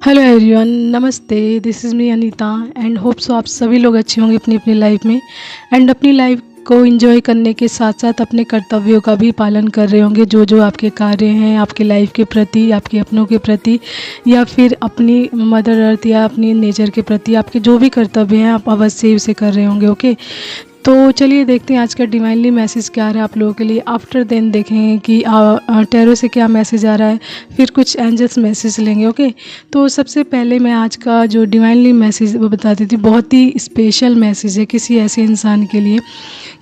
Hello everyone, नमस्ते। This is me Anita and hope so आप सभी लोग अच्छे होंगे अपनी अपनी लाइफ में एंड अपनी लाइफ को एंजॉय करने के साथ साथ अपने कर्तव्यों का भी पालन कर रहे होंगे। जो जो आपके कार्य हैं आपके लाइफ के प्रति, आपके अपनों के प्रति या फिर अपनी मदर अर्थ या अपनी नेचर के प्रति आपके जो भी कर्तव्य हैं आप अवश्य उसे कर रहे होंगे। ओके, तो चलिए देखते हैं आज का डिवाइनली मैसेज क्या आ रहा है आप लोगों के लिए। आफ्टर देन देखेंगे कि टैरो से क्या मैसेज आ रहा है, फिर कुछ एंजल्स मैसेज लेंगे। ओके, तो सबसे पहले मैं आज का जो डिवाइनली मैसेज वो बता देती हूँ। बहुत ही स्पेशल मैसेज है किसी ऐसे इंसान के लिए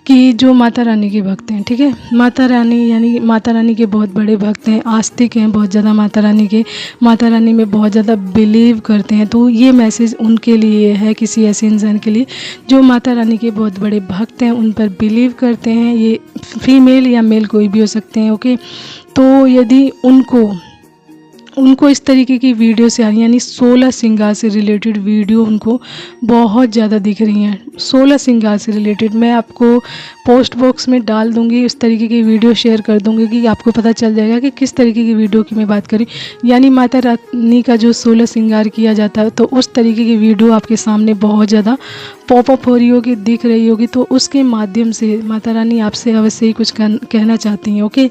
कि जो माता रानी के भक्त हैं। ठीक है, माता रानी यानी माता रानी के बहुत बड़े भक्त हैं, आस्तिक हैं बहुत ज़्यादा माता रानी के, माता रानी में बहुत ज़्यादा बिलीव करते हैं। तो ये मैसेज उनके लिए है, किसी ऐसे इंसान के लिए जो माता रानी के बहुत बड़े भक्त हैं, उन पर बिलीव करते हैं। ये फीमेल या मेल कोई भी हो सकते हैं। ओके, तो यदि उनको इस तरीके की वीडियो से आ रही है, यानी 16 श्रृंगार से रिलेटेड वीडियो उनको बहुत ज़्यादा दिख रही हैं। 16 श्रृंगार से रिलेटेड मैं आपको पोस्ट बॉक्स में डाल दूंगी, उस तरीके की वीडियो शेयर कर दूंगी कि आपको पता चल जाएगा कि किस तरीके की वीडियो की मैं बात करी। यानी माता रानी का जो 16 श्रृंगार किया जाता है, तो उस तरीके की वीडियो आपके सामने बहुत ज़्यादा पॉपअप हो रही होगी, दिख रही होगी। तो उसके माध्यम से माता रानी आपसे अवश्य ही कुछ कहना चाहती हैं। ओके,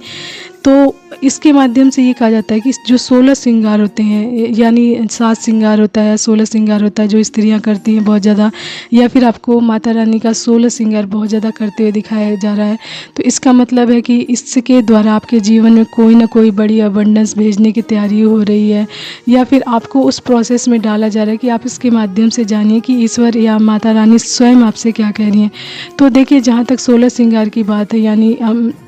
तो इसके माध्यम से ये कहा जाता है कि जो 16 श्रृंगार होते हैं, यानी 7 श्रृंगार होता है, 16 श्रृंगार होता है जो स्त्रियां करती हैं बहुत ज़्यादा, या फिर आपको माता रानी का 16 श्रृंगार बहुत ज़्यादा करते हुए दिखाया जा रहा है। तो इसका मतलब है कि इसके द्वारा आपके जीवन में कोई ना कोई बड़ी अबंडेंस भेजने की तैयारी हो रही है, या फिर आपको उस प्रोसेस में डाला जा रहा है कि आप इसके माध्यम से जानिए कि ईश्वर या माता रानी स्वयं आपसे क्या कह रही हैं। तो देखिए, जहाँ तक 16 श्रृंगार की बात है, यानी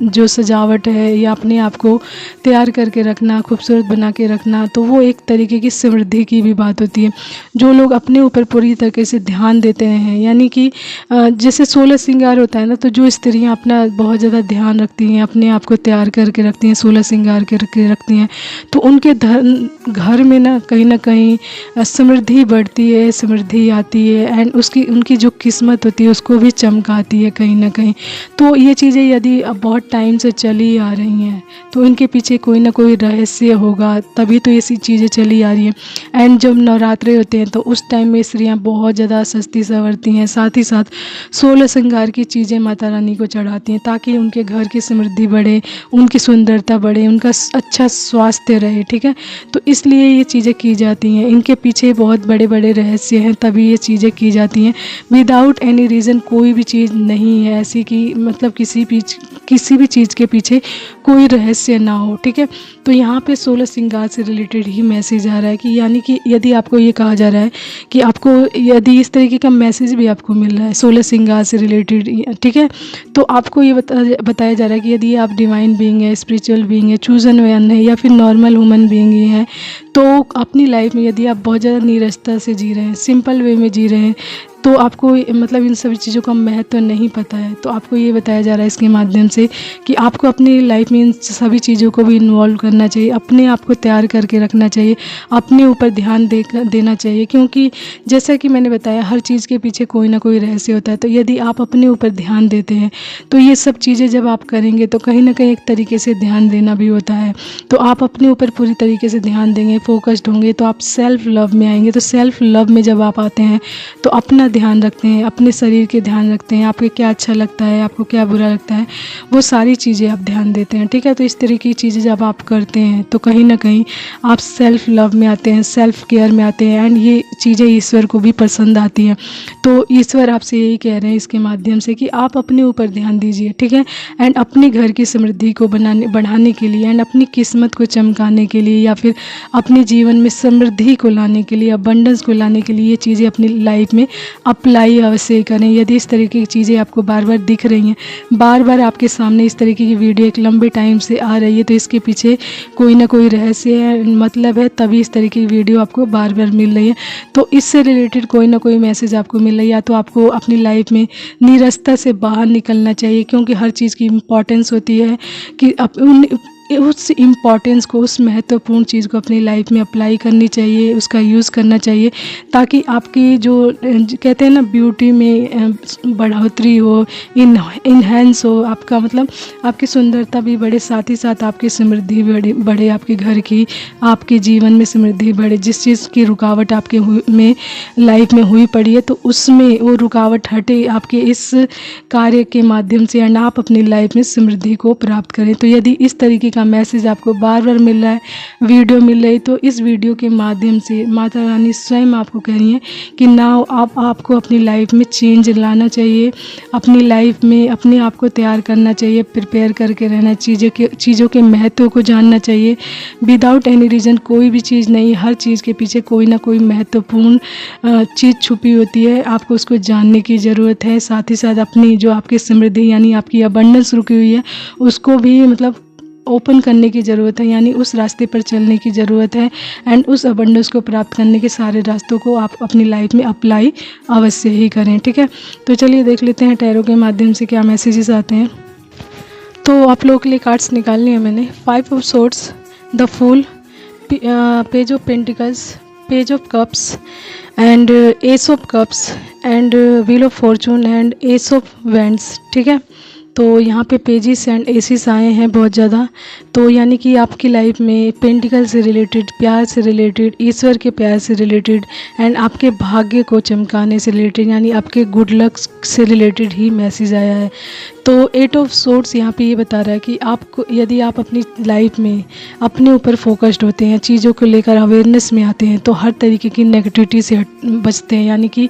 जो सजावट है या अपने आप को तैयार करके रखना, खूबसूरत बना के रखना, तो वो एक तरीके की समृद्धि की भी बात होती है। जो लोग अपने ऊपर पूरी तरीके से ध्यान देते हैं, यानी कि जैसे 16 श्रृंगार होता है ना, तो जो स्त्रियां अपना बहुत ज़्यादा ध्यान रखती हैं, अपने आप को तैयार करके रखती हैं, 16 श्रृंगार के रखती हैं, तो उनके घर में ना कहीं समृद्धि बढ़ती है, समृद्धि आती है एंड उनकी जो किस्मत होती है उसको भी चमकाती है कहीं ना कहीं। तो ये चीज़ें यदि अब बहुत टाइम से चली आ रही हैं, तो इनके पीछे कोई ना कोई रहस्य होगा, तभी तो ऐसी चीज़ें चली आ रही हैं। एंड जब नवरात्रे होते हैं तो उस टाइम में स्त्रियां बहुत ज़्यादा सस्ती संवरती हैं, साथ ही साथ 16 श्रृंगार की चीज़ें माता रानी को चढ़ाती हैं, ताकि उनके घर की समृद्धि बढ़े, उनकी सुंदरता बढ़े, उनका अच्छा स्वास्थ्य रहे। ठीक है, तो इसलिए ये चीज़ें की जाती हैं। इनके पीछे बहुत बड़े बड़े रहस्य हैं, तभी ये चीज़ें की जाती हैं। विदाउट एनी रीज़न कोई भी चीज़ नहीं है ऐसी कि मतलब किसी भी चीज़ के पीछे कोई रहस्य ना हो। ठीक है, तो यहाँ पे 16 श्रृंगार से रिलेटेड ही मैसेज आ रहा है कि यानी कि यदि आपको ये कहा जा रहा है कि आपको यदि इस तरीके का मैसेज भी आपको मिल रहा है 16 श्रृंगार से रिलेटेड, ठीक है, तो आपको ये बताया जा रहा है कि यदि आप डिवाइन बीइंग है, स्पिरिचुअल बीइंग है, चूजन वन है, या फिर नॉर्मल ह्यूमन बीइंग ही हैं, तो अपनी लाइफ में यदि आप बहुत ज़्यादा नीरसता से जी रहे हैं, सिंपल वे में जी रहे हैं, तो आपको मतलब इन सभी चीज़ों का महत्व नहीं पता है, तो आपको ये बताया जा रहा है इसके माध्यम से कि आपको अपनी लाइफ में इन सभी चीज़ों को भी इन्वॉल्व करना चाहिए, अपने आप को तैयार करके रखना चाहिए, अपने ऊपर ध्यान देना चाहिए। क्योंकि जैसा कि मैंने बताया, हर चीज़ के पीछे कोई ना कोई रहस्य होता है। तो यदि आप अपने ऊपर ध्यान देते हैं, तो ये सब चीज़ें जब आप करेंगे तो कहीं ना कहीं एक तरीके से ध्यान देना भी होता है। तो आप अपने ऊपर पूरी तरीके से ध्यान देंगे, फोकस्ड होंगे, तो आप सेल्फ लव में आएंगे। तो सेल्फ लव में जब आप आते हैं तो अपना ध्यान रखते हैं, अपने शरीर के ध्यान रखते हैं, आपको क्या अच्छा लगता है, आपको क्या बुरा लगता है, वो सारी चीज़ें आप ध्यान देते हैं। ठीक है, तो इस तरह की चीज़ें जब आप करते हैं तो कहीं ना कहीं आप सेल्फ लव में आते हैं, सेल्फ केयर में आते हैं, एंड ये चीज़ें ईश्वर को भी पसंद आती हैं। तो ईश्वर आपसे यही कह रहे हैं इसके माध्यम से कि आप अपने ऊपर ध्यान दीजिए। ठीक है, एंड अपने घर की समृद्धि को बढ़ाने के लिए, एंड अपनी किस्मत को चमकाने के लिए, या फिर अपने जीवन में समृद्धि को लाने के लिए, अबंडेंस को लाने के लिए ये चीज़ें अपनी लाइफ में अप्लाई अवश्य करें। यदि इस तरीके की चीज़ें आपको बार बार दिख रही हैं, बार बार आपके सामने इस तरीके की वीडियो एक लंबे टाइम से आ रही है, तो इसके पीछे कोई ना कोई रहस्य है, मतलब है, तभी इस तरीके की वीडियो आपको बार बार मिल रही है। तो इससे रिलेटेड कोई ना कोई मैसेज आपको मिल रहा है, या तो आपको अपनी लाइफ में नीरसता से बाहर निकलना चाहिए, क्योंकि हर चीज़ की इम्पोर्टेंस होती है कि उस इम्पॉर्टेंस को, उस महत्वपूर्ण चीज़ को अपनी लाइफ में अप्लाई करनी चाहिए, उसका यूज़ करना चाहिए, ताकि आपकी जो कहते हैं ना ब्यूटी में बढ़ोतरी हो, इन्हेंस हो, आपका मतलब आपकी सुंदरता भी बढ़े, साथ ही साथ आपकी समृद्धि बढ़े, आपके घर की, आपके जीवन में समृद्धि बढ़े। जिस चीज़ की रुकावट आपके में लाइफ में हुई पड़ी है तो उसमें वो रुकावट हटे आपके इस कार्य के माध्यम से, एंड आप अपनी लाइफ में समृद्धि को प्राप्त करें। तो यदि इस तरीके का मैसेज आपको बार बार मिल रहा है, वीडियो मिल रही, तो इस वीडियो के माध्यम से माता रानी स्वयं आपको कह रही हैं कि नाउ आपको अपनी लाइफ में चेंज लाना चाहिए, अपनी लाइफ में अपने आप को तैयार करना चाहिए, प्रिपेयर करके रहना, चीज़ों के महत्व को जानना चाहिए। विदाउट एनी रीज़न कोई भी चीज़ नहीं, हर चीज़ के पीछे कोई ना कोई महत्वपूर्ण चीज़ छुपी होती है, आपको उसको जानने की ज़रूरत है। साथ ही साथ अपनी जो आपकी समृद्धि यानी आपकी अबंडेंस रुकी हुई है उसको भी मतलब ओपन करने की ज़रूरत है, यानी उस रास्ते पर चलने की ज़रूरत है, एंड उस अबंडेंस को प्राप्त करने के सारे रास्तों को आप अपनी लाइफ में अप्लाई अवश्य ही करें। ठीक है, तो चलिए देख लेते हैं टैरो के माध्यम से क्या मैसेजेस आते हैं। तो आप लोगों के लिए कार्ड्स निकालने हैं मैंने। 5 of swords, the fool, page of pentacles, page of cups and ace of cups and wheel of fortune and ace of wands. ठीक है, तो यहाँ पे पेजेस एंड एसेस आए हैं बहुत ज़्यादा। तो यानी कि आपकी लाइफ में पेंटिकल से रिलेटेड, प्यार से रिलेटेड, ईश्वर के प्यार से रिलेटेड, एंड आपके भाग्य को चमकाने से रिलेटेड, यानी आपके गुड लक से रिलेटेड ही मैसेज आया है। तो 8 ऑफ सोर्ड्स यहाँ पे ये बता रहा है कि आपको, यदि आप अपनी लाइफ में अपने ऊपर फोकस्ड होते हैं, चीज़ों को लेकर अवेयरनेस में आते हैं, तो हर तरीके की नेगेटिविटी से बचते हैं। यानी कि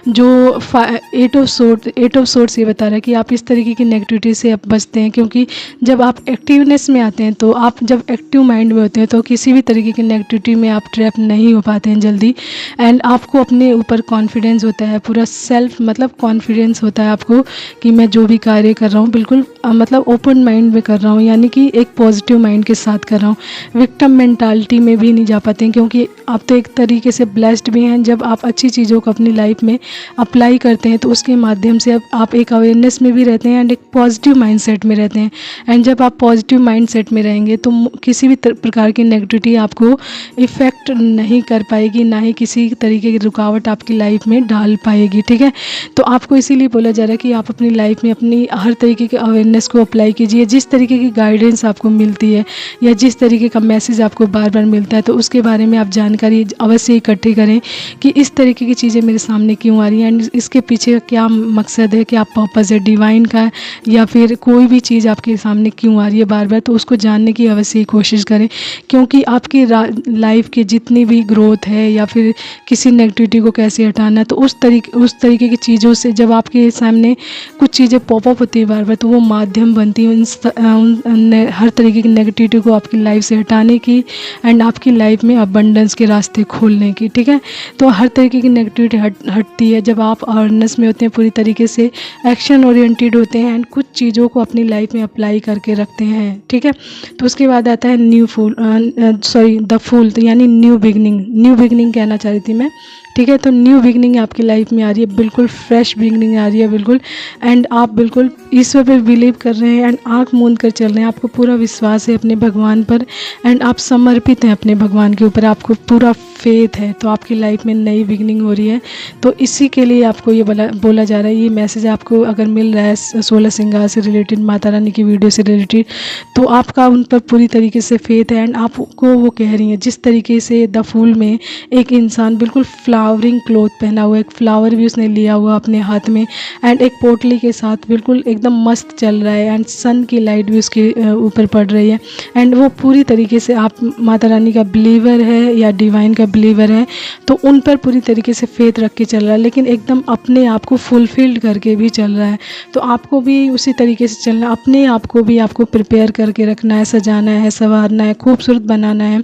जो 8 ऑफ सोर्ड्स ये बता रहा है कि आप इस तरीके की नेगेटिविटी से आप बचते हैं, क्योंकि जब आप एक्टिवनेस में आते हैं, तो आप जब एक्टिव माइंड में होते हैं तो किसी भी तरीके की नेगेटिविटी में आप ट्रैप नहीं हो पाते हैं जल्दी, एंड आपको अपने ऊपर कॉन्फिडेंस होता है, पूरा सेल्फ मतलब कॉन्फिडेंस होता है आपको कि मैं जो भी कार्य कर रहा हूँ बिल्कुल मतलब ओपन माइंड में कर रहा हूँ, यानी कि एक पॉजिटिव माइंड के साथ कर रहा हूँ। विक्टिम मेंटालिटी में भी नहीं जा पाते हैं, क्योंकि आप तो एक तरीके से ब्लेस्ड भी हैं। जब आप अच्छी चीज़ों को अपनी लाइफ में अप्लाई करते हैं तो उसके माध्यम से आप एक अवेयरनेस में भी रहते हैं एंड एक पॉजिटिव माइंडसेट में रहते हैं। एंड जब आप पॉजिटिव माइंडसेट में रहेंगे तो किसी भी प्रकार की नेगेटिविटी आपको इफ़ेक्ट नहीं कर पाएगी, ना ही किसी तरीके की रुकावट आपकी लाइफ में डाल पाएगी। ठीक है, तो आपको इसीलिए बोला जा रहा है कि आप अपनी लाइफ में अपनी हर तरीके के अवेयरनेस को अप्लाई कीजिए। जिस तरीके की गाइडेंस आपको मिलती है या जिस तरीके का मैसेज आपको बार बार मिलता है, तो उसके बारे में आप जानकारी अवश्य इकट्ठी करें कि इस तरीके की चीज़ें मेरे सामने क्यों आ रही हैं, एंड इसके पीछे क्या मकसद है, क्या पर्पज़ है डिवाइन का, या फिर कोई भी चीज़ आपके सामने क्यों आ रही है बार बार, तो उसको जानने की अवश्य कोशिश करें। क्योंकि आपकी लाइफ की जितनी भी ग्रोथ है या फिर किसी नेगेटिविटी को कैसे हटाना है, तो उस तरीके की चीज़ों से जब आपके सामने कुछ चीज़ें पॉपअप होती है बार बार, तो वो माध्यम बनती है हर तरीके की नेगेटिविटी को आपकी लाइफ से हटाने की एंड आपकी लाइफ में अबंडेंस के रास्ते खोलने की। ठीक है, तो हर तरीके की नेगेटिविटी हटती है जब आप अवेयरनेस में होते हैं, पूरी तरीके से एक्शन ओरिएंटेड होते हैं एंड कुछ चीज़ों को अपनी लाइफ में अप्लाई करके रखते हैं। ठीक है, तो उसके बाद आता है द फूल, तो यानी न्यू बिगनिंग कहना चाह रही थी मैं। ठीक है, तो न्यू बिगनिंग आपकी लाइफ में आ रही है, बिल्कुल फ्रेश बिगनिंग आ रही है बिल्कुल, एंड आप बिल्कुल ईश्वर पर बिलीव कर रहे हैं एंड आंख मूंद कर चल रहे हैं। आपको पूरा विश्वास है अपने भगवान पर एंड आप समर्पित हैं अपने भगवान के ऊपर, आपको पूरा फेथ है, तो आपकी लाइफ में नई बिगनिंग हो रही है। तो इसी के लिए आपको ये बोला जा रहा है, ये मैसेज आपको अगर मिल रहा है 16 श्रृंगार से रिलेटेड, माता रानी की वीडियो से रिलेटेड, तो आपका उन पर पूरी तरीके से फेथ है एंड आपको वो कह रही हैं जिस तरीके से द फूल में एक इंसान बिल्कुल फ्लावरिंग क्लॉथ पहना हुआ है, एक फ्लावर भी उसने लिया हुआ अपने हाथ में एंड एक पोटली के साथ बिल्कुल एकदम मस्त चल रहा है एंड सन की लाइट भी उसके ऊपर पड़ रही है एंड वो पूरी तरीके से आप माता रानी का बिलीवर है या डिवाइन का बिलीवर है, तो उन पर पूरी तरीके से फेथ रख के चल रहा है, लेकिन एकदम अपने आप को फुलफिल्ड करके भी चल रहा है। तो आपको भी उसी तरीके से चलना, अपने आप को भी आपको प्रिपेयर करके रखना है, सजाना है, संवारना है, खूबसूरत बनाना है,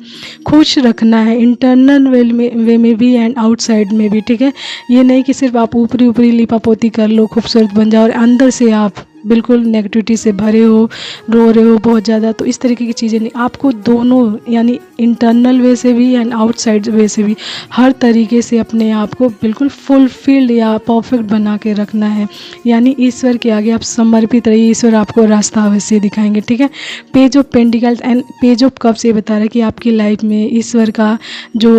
खुश रखना है, इंटरनल वे में भी एंड आउटसाइड में भी। ठीक है, ये नहीं कि सिर्फ आप ऊपरी लिपापोती कर लो, खूबसूरत बन जाओ और अंदर से आप बिल्कुल नेगेटिविटी से भरे हो, रो रहे हो बहुत ज़्यादा, तो इस तरीके की चीज़ें नहीं। आपको दोनों यानी इंटरनल वे से भी एंड आउटसाइड वे से भी, हर तरीके से अपने आप को बिल्कुल फुलफिल्ड या परफेक्ट बना के रखना है। यानी ईश्वर के आगे आप समर्पित रहिए, ईश्वर आपको रास्ता अवश्य दिखाएंगे। ठीक है, page of pentacles and page of cups ये बता रहा है कि आपकी लाइफ में ईश्वर का जो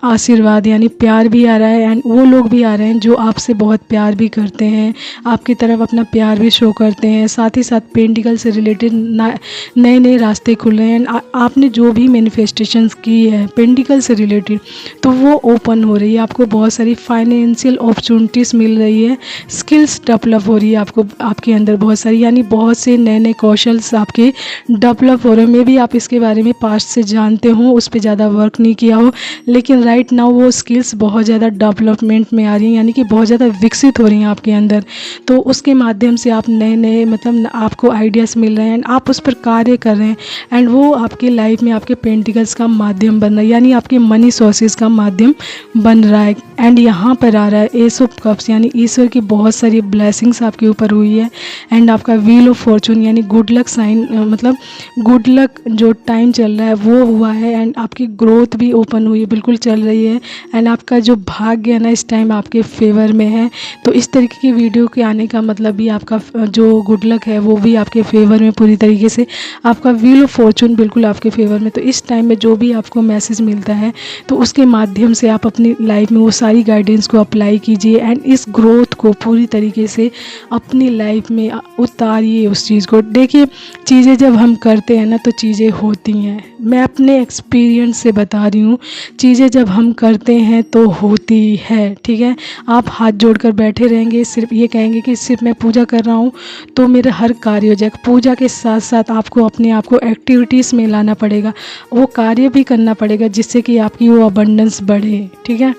आशीर्वाद यानी प्यार भी आ रहा है एंड वो लोग भी आ रहे हैं जो आपसे बहुत प्यार भी करते हैं, आपकी तरफ अपना प्यार भी शो करते हैं। साथ ही साथ पेंटिकल से रिलेटेड नए नए रास्ते खुल रहे हैं। आपने जो भी मैनिफेस्टेशंस की है पेंटिकल से रिलेटेड तो वो ओपन हो रही है, आपको बहुत सारी फाइनेंशियल अपॉर्चुनिटीज़ मिल रही है, स्किल्स डेवलप हो रही है आपको, आपके अंदर बहुत सारी यानी बहुत से नए नए कौशल्स आपके डेवलप हो रहे हैं। मे भी आप इसके बारे में पास्ट से जानते हो, उस पर ज़्यादा वर्क नहीं किया हो, लेकिन राइट नाउ वो स्किल्स बहुत ज़्यादा डेवलपमेंट में आ रही हैं, यानी कि बहुत ज़्यादा विकसित हो रही हैं आपके अंदर। तो उसके माध्यम से आप नए नए मतलब आपको आइडियाज़ मिल रहे हैं एंड आप उस पर कार्य कर रहे हैं एंड वो आपकी लाइफ में आपके पेंटिकल्स का माध्यम बन रहा है, यानी आपके मनी सोर्सेज का माध्यम बन रहा है। एंड यहाँ पर आ रहा है एस ऑफ कप्स, यानी ईश्वर की बहुत सारी ब्लेसिंग्स आपके ऊपर हुई है एंड आपका व्हील ऑफ फॉर्चून यानी गुड लक साइन, मतलब गुड लक जो टाइम चल रहा है वो हुआ है एंड आपकी ग्रोथ भी ओपन हुई है, बिल्कुल चल रही है एंड आपका जो भाग्य है ना इस टाइम आपके फेवर में है। तो इस तरीके की वीडियो के आने का मतलब भी आपका जो गुड लक है वो भी आपके फेवर में पूरी तरीके से, आपका व्हील ऑफ फॉर्चून बिल्कुल आपके फेवर में। तो इस टाइम में जो भी आपको मैसेज मिलता है तो उसके माध्यम से आप अपनी लाइफ में वो सारी गाइडेंस को अप्लाई कीजिए एंड इस ग्रोथ को पूरी तरीके से अपनी लाइफ में उतारिए उस चीज़ को। देखिए चीज़ें जब हम करते हैं ना तो चीज़ें होती हैं, मैं अपने एक्सपीरियंस से बता रही हूँ, चीज़ें जब हम करते हैं तो होती है। ठीक है, आप हाथ जोड़कर बैठे रहेंगे, सिर्फ ये कहेंगे कि सिर्फ मैं पूजा कर रहा हूँ तो मेरा हर कार्य हो जाएगा। पूजा के साथ साथ आपको अपने आप को एक्टिविटीज़ में लाना पड़ेगा, वो कार्य भी करना पड़ेगा जिससे कि आपकी वो अबंडेंस बढ़े। ठीक है,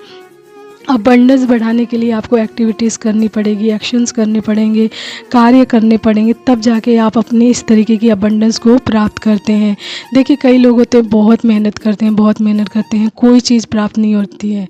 अबंडेंस बढ़ाने के लिए आपको एक्टिविटीज़ करनी पड़ेगी, एक्शंस करने पड़ेंगे, कार्य करने पड़ेंगे, तब जाके आप अपनी इस तरीके की अबंडेंस को प्राप्त करते हैं। देखिए कई लोग होते हैं बहुत मेहनत करते हैं, बहुत मेहनत करते हैं, कोई चीज़ प्राप्त नहीं होती है,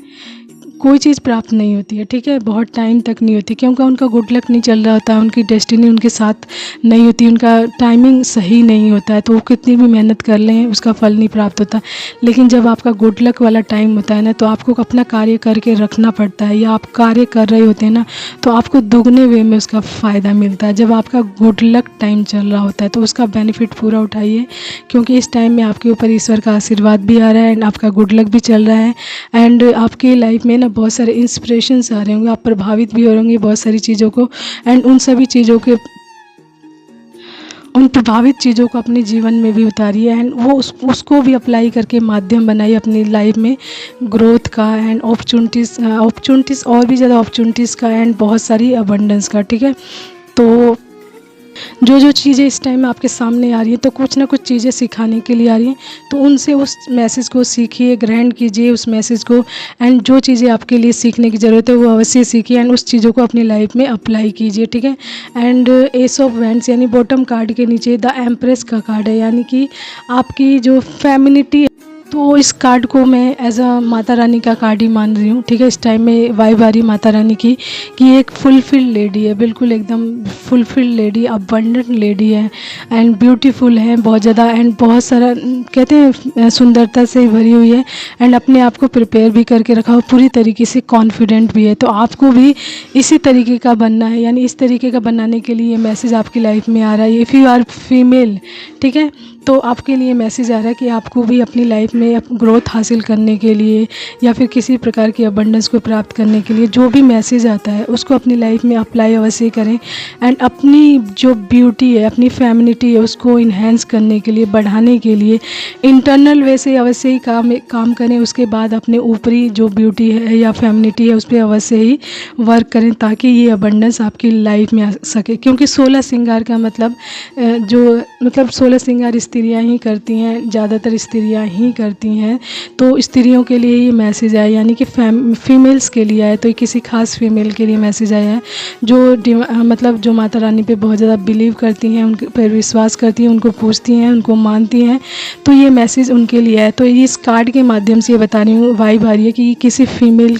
कोई चीज़ प्राप्त नहीं होती है। ठीक है, बहुत टाइम तक नहीं होती क्योंकि उनका गुड लक नहीं चल रहा होता है, उनकी डेस्टिनी उनके साथ नहीं होती, उनका टाइमिंग सही नहीं होता है, तो वो कितनी भी मेहनत कर लें उसका फल नहीं प्राप्त होता। लेकिन जब आपका गुड लक वाला टाइम होता है ना तो आपको अपना कार्य करके रखना पड़ता है, या आप कार्य कर रहे होते हैं ना तो आपको दुगने वे में उसका फ़ायदा मिलता है। जब आपका गुड लक टाइम चल रहा होता है तो उसका बेनिफिट पूरा उठाइए, क्योंकि इस टाइम में आपके ऊपर ईश्वर का आशीर्वाद भी आ रहा है एंड आपका गुड लक भी चल रहा है एंड आपकी लाइफ में ना बहुत सारे इंस्पिरेशंस आ रहे होंगे, आप प्रभावित भी हो रहे होंगे बहुत सारी चीज़ों को एंड उन सभी चीज़ों के उन प्रभावित चीज़ों को अपने जीवन में भी उतारिए एंड वो उसको भी अप्लाई करके माध्यम बनाइए अपनी लाइफ में ग्रोथ का एंड अपॉर्चुनिटीज़ और भी ज़्यादा अपॉर्चुनिटीज़ का एंड बहुत सारी अबंडेंस का। ठीक है, तो जो चीज़ें इस टाइम में आपके सामने आ रही हैं तो कुछ ना कुछ चीज़ें सिखाने के लिए आ रही हैं, तो उनसे उस मैसेज को सीखिए, ग्रहण कीजिए उस मैसेज को एंड जो चीज़ें आपके लिए सीखने की ज़रूरत है वो अवश्य सीखिए एंड उस चीज़ों को अपनी लाइफ में अप्लाई कीजिए। ठीक है, एंड एस ऑफ वैंड्स यानी बॉटम कार्ड के नीचे द एम्प्रेस का कार्ड है, यानी कि आपकी जो फेमिनिटी, तो इस कार्ड को मैं एज अ माता रानी का कार्ड ही मान रही हूँ। ठीक है, इस टाइम में वाइब आ रही माता रानी की कि एक फुलफिल्ड लेडी है, बिल्कुल एकदम फुलफिल्ड लेडी, अबंडेंट लेडी है एंड ब्यूटीफुल है बहुत ज़्यादा एंड बहुत सारा कहते हैं सुंदरता से भरी हुई है एंड अपने आप को प्रिपेयर भी करके रखा हो, पूरी तरीके से कॉन्फिडेंट भी है। तो आपको भी इसी तरीके का बनना है, यानी इस तरीके का बनाने के लिए ये मैसेज आपकी लाइफ में आ रहा है। इफ़ यू आर फीमेल, ठीक है, तो आपके लिए मैसेज आ रहा है कि आपको भी अपनी लाइफ में ग्रोथ हासिल करने के लिए या फिर किसी प्रकार की अबंडेंस को प्राप्त करने के लिए जो भी मैसेज आता है उसको अपनी लाइफ में अप्लाई अवश्य करें एंड अपनी जो ब्यूटी है, अपनी फेमिनिटी है उसको इन्हेंस करने के लिए, बढ़ाने के लिए इंटरनल वे से अवश्य ही काम करें। उसके बाद अपने ऊपरी जो ब्यूटी है या फेमिनिटी है उस पर अवश्य ही वर्क करें ताकि ये अबंडेंस आपकी लाइफ में आ सके। क्योंकि 16 श्रृंगार का मतलब 16 श्रृंगार स्त्रियाँ ही करती हैं, ज़्यादातर स्त्रियाँ ही करती हैं, तो स्त्रियों के लिए ये मैसेज आया, यानी कि फीमेल्स के लिए आया, तो ये किसी खास फीमेल के लिए मैसेज आया है जो जो माता रानी पे बहुत ज़्यादा बिलीव करती हैं, उनके पर विश्वास करती हैं, उनको पूछती हैं, उनको मानती हैं, तो ये मैसेज उनके लिए है। तो इस कार्ड के माध्यम से ये बता रही हूँ, वाइब आ रही है कि किसी फीमेल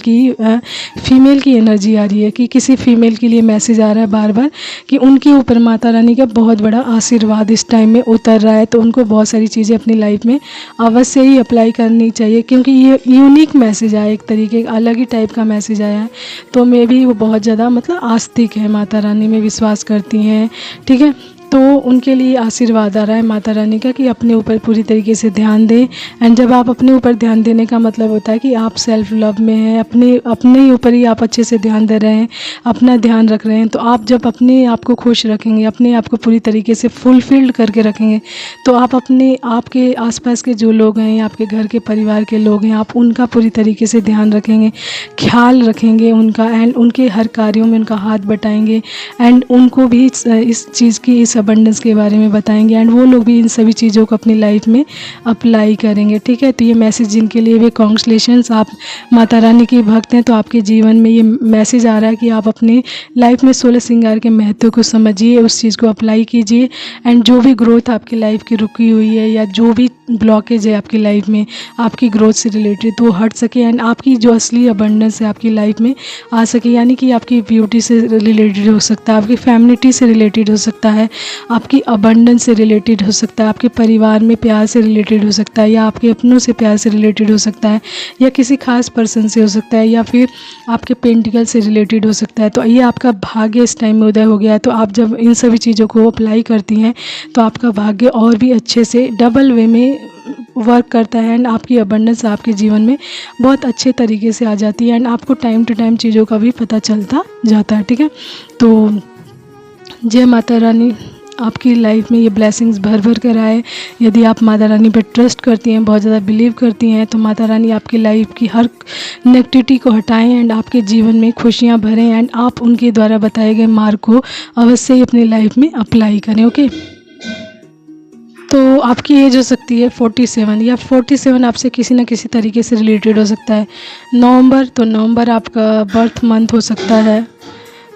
की एनर्जी आ रही है कि किसी फीमेल के लिए मैसेज आ रहा है बार बार कि उनके ऊपर माता रानी का बहुत बड़ा आशीर्वाद इस टाइम में उतर रहा है। तो उनको बहुत सारी चीज़ें अपनी लाइफ में अवश्य ही अप्लाई करनी चाहिए, क्योंकि ये यूनिक मैसेज आया, एक तरीके का अलग ही टाइप का मैसेज आया है। तो मे भी वो बहुत ज़्यादा मतलब आस्तिक है, माता रानी में विश्वास करती हैं, ठीक है। तो उनके लिए आशीर्वाद आ रहा है माता रानी का कि अपने ऊपर पूरी तरीके से ध्यान दें। एंड जब आप अपने ऊपर ध्यान देने का मतलब होता है कि आप सेल्फ लव में हैं, अपने ही ऊपर ही आप अच्छे से ध्यान दे रहे हैं, अपना ध्यान रख रहे हैं। तो आप जब अपने आप को खुश रखेंगे, अपने आप को पूरी तरीके से फुलफिल्ड करके रखेंगे, तो आप आपके आसपास के जो लोग हैं, आपके घर के परिवार के लोग हैं, आप उनका पूरी तरीके से ध्यान रखेंगे, ख्याल रखेंगे उनका, एंड उनके हर कार्यों में उनका हाथ बटाएंगे, एंड उनको भी इस चीज़ की, इस अबंडेंस के बारे में बताएंगे, एंड वो लोग भी इन सभी चीज़ों को अपनी लाइफ में अप्लाई करेंगे, ठीक है। तो ये मैसेज जिनके लिए भी कॉन्ग्रेचुलेशंस, आप माता रानी के भक्त हैं, तो आपके जीवन में ये मैसेज आ रहा है कि आप अपनी लाइफ में 16 श्रृंगार के महत्व को समझिए, उस चीज़ को अप्लाई कीजिए, एंड जो भी ग्रोथ आपकी लाइफ की रुकी हुई है या जो भी ब्लॉकेज है आपकी लाइफ में आपकी ग्रोथ से रिलेटेड, तो वो हट सके, एंड आपकी जो असली अबंडेंस है आपकी लाइफ में आ सके। यानी कि आपकी ब्यूटी से रिलेटेड हो सकता है, आपकी फैमिलिटी से रिलेटेड हो सकता है, आपकी अबंडेंस से रिलेटेड हो सकता है, आपके परिवार में प्यार से रिलेटेड हो सकता है, या आपके अपनों से प्यार से रिलेटेड हो सकता है, या किसी खास पर्सन से हो सकता है, या फिर आपके पेंटिकल से रिलेटेड हो सकता है। तो ये आपका भाग्य इस टाइम में उदय हो गया है। तो आप जब इन सभी चीज़ों को अप्लाई करती हैं तो आपका भाग्य और भी अच्छे से डबल वे में वर्क करता है, एंड आपकी अबंडेंस आपके जीवन में बहुत अच्छे तरीके से आ जाती है, एंड आपको टाइम टू टाइम चीज़ों का भी पता चलता जाता है, ठीक है। तो जय माता रानी, आपकी लाइफ में ये ब्लेसिंग्स भर भर कर आए। यदि आप माता रानी पर ट्रस्ट करती हैं, बहुत ज़्यादा बिलीव करती हैं, तो माता रानी आपकी लाइफ की हर नेगेटिविटी को हटाएं, एंड आपके जीवन में खुशियां भरें, एंड आप उनके द्वारा बताए गए मार्ग को अवश्य ही अपनी लाइफ में अप्लाई करें, ओके। तो आपकी एज हो सकती है 47, या 47 आपसे किसी न किसी तरीके से रिलेटेड हो सकता है। नवंबर, तो नवंबर आपका बर्थ मंथ हो सकता है।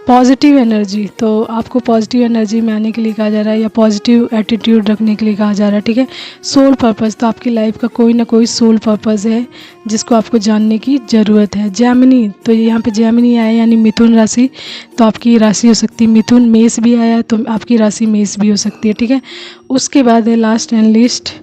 पॉजिटिव एनर्जी, तो आपको पॉजिटिव एनर्जी में आने के लिए कहा जा रहा है, या पॉजिटिव एटीट्यूड रखने के लिए कहा जा रहा है, ठीक है। सोल पर्पस, तो आपकी लाइफ का कोई ना कोई सोल पर्पस है जिसको आपको जानने की ज़रूरत है। जैमिनी, तो यहाँ पे जैमिनी आया यानी मिथुन राशि, तो आपकी राशि हो सकती है मिथुन। मेष भी आया तो आपकी राशि मेष भी हो सकती है, ठीक है। उसके बाद है लास्ट एंड लिस्ट,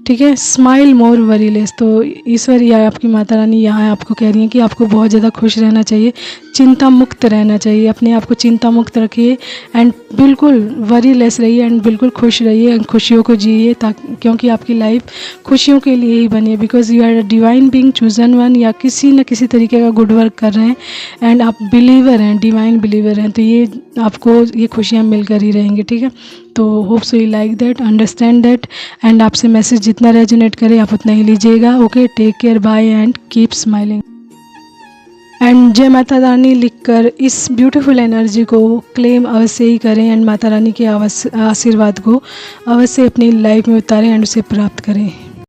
ठीक है, स्माइल मोर वरी लेस। तो ईश्वर या आपकी माता रानी यहाँ आपको कह रही हैं कि आपको बहुत ज़्यादा खुश रहना चाहिए, चिंता मुक्त रहना चाहिए, अपने आप को चिंता मुक्त रखिए, एंड बिल्कुल वरी लेस रहिए, एंड बिल्कुल खुश रहिए, एंड खुशियों को जिए, ताकि क्योंकि आपकी लाइफ खुशियों के लिए ही बनी है, because you are a divine being chosen one, या किसी न किसी तरीके का गुड वर्क कर रहे हैं, एंड आप बिलीवर हैं, डिवाइन बिलीवर हैं, तो ये आपको ये खुशियाँ मिलकर ही रहेंगी, ठीक है। तो hope so you like that, understand that, and आपसे मैसेज जितना रेजोनेट करे आप उतना ही लीजिएगा, okay. Take care, bye and keep smiling. And जय माता रानी लिखकर इस ब्यूटीफुल एनर्जी को क्लेम अवश्य ही करें, एंड माता रानी के आशीर्वाद को अवश्य अपनी लाइफ में उतारें एंड उसे प्राप्त करें।